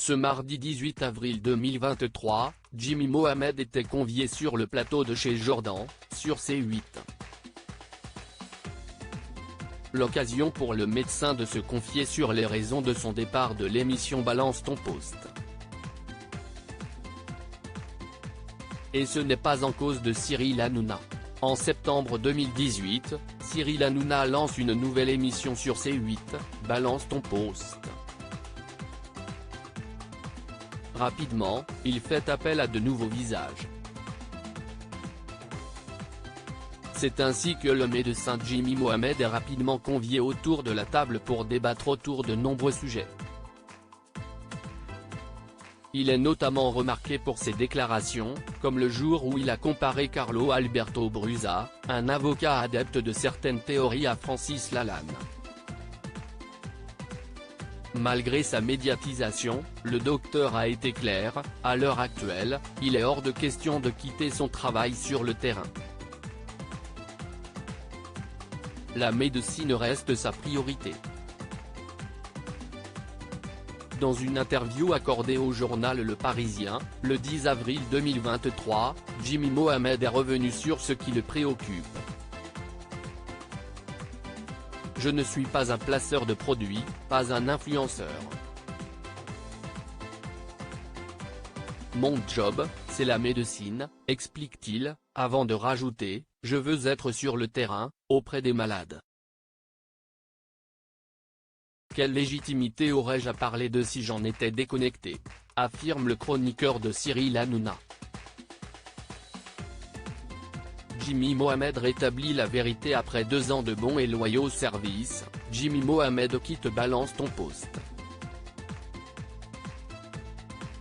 Ce mardi 18 avril 2023, Jimmy Mohamed était convié sur le plateau de chez Jordan, sur C8. L'occasion pour le médecin de se confier sur les raisons de son départ de l'émission Balance ton poste. Et ce n'est pas en cause de Cyril Hanouna. En septembre 2018, Cyril Hanouna lance une nouvelle émission sur C8, Balance ton poste. Rapidement, il fait appel à de nouveaux visages. C'est ainsi que le médecin Jimmy Mohamed est rapidement convié autour de la table pour débattre autour de nombreux sujets. Il est notamment remarqué pour ses déclarations, comme le jour où il a comparé Carlo Alberto Brusa, un avocat adepte de certaines théories, à Francis Lalanne. Malgré sa médiatisation, le docteur a été clair: à l'heure actuelle, il est hors de question de quitter son travail sur le terrain. La médecine reste sa priorité. Dans une interview accordée au journal Le Parisien, le 10 avril 2023, Jimmy Mohamed est revenu sur ce qui le préoccupe. Je ne suis pas un placeur de produits, pas un influenceur. Mon job, c'est la médecine, explique-t-il, avant de rajouter: je veux être sur le terrain, auprès des malades. Quelle légitimité aurais-je à parler d'eux si j'en étais déconnecté, affirme le chroniqueur de Cyril Hanouna. Jimmy Mohamed rétablit la vérité après 2 ans de bons et loyaux services. Jimmy Mohamed quitte Balance ton poste.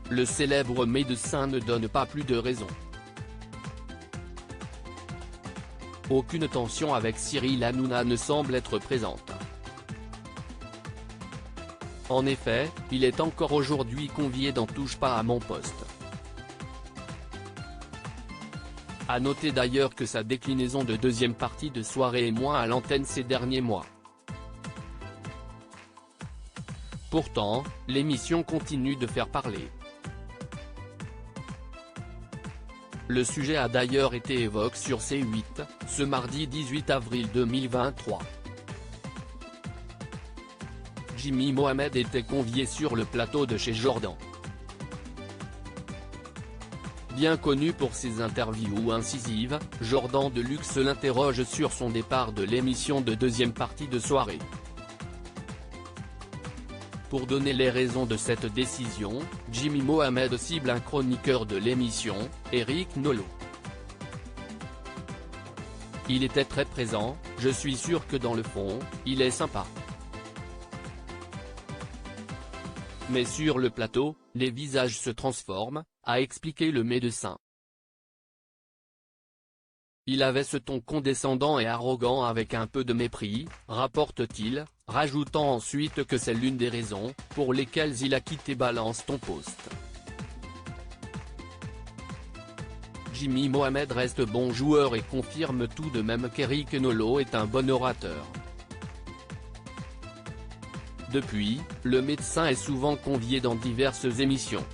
Le célèbre médecin ne donne pas plus de raisons. Aucune tension avec Cyril Hanouna ne semble être présente. En effet, il est encore aujourd'hui convié dans Touche pas à mon poste. A noter d'ailleurs que sa déclinaison de deuxième partie de soirée est moins à l'antenne ces derniers mois. Pourtant, l'émission continue de faire parler. Le sujet a d'ailleurs été évoqué sur C8, ce mardi 18 avril 2023. Jimmy Mohamed était convié sur le plateau de chez Jordan. Bien connu pour ses interviews incisives, Jordan de Luxe l'interroge sur son départ de l'émission de deuxième partie de soirée. Pour donner les raisons de cette décision, Jimmy Mohamed cible un chroniqueur de l'émission, Eric Nolot. Il était très présent, je suis sûr que dans le fond, il est sympa. Mais sur le plateau, les visages se transforment, a expliqué le médecin. Il avait ce ton condescendant et arrogant avec un peu de mépris, rapporte-t-il, rajoutant ensuite que c'est l'une des raisons pour lesquelles il a quitté Balance ton poste. Jimmy Mohamed reste bon joueur et confirme tout de même qu'Eric Nolot est un bon orateur. Depuis, le médecin est souvent convié dans diverses émissions.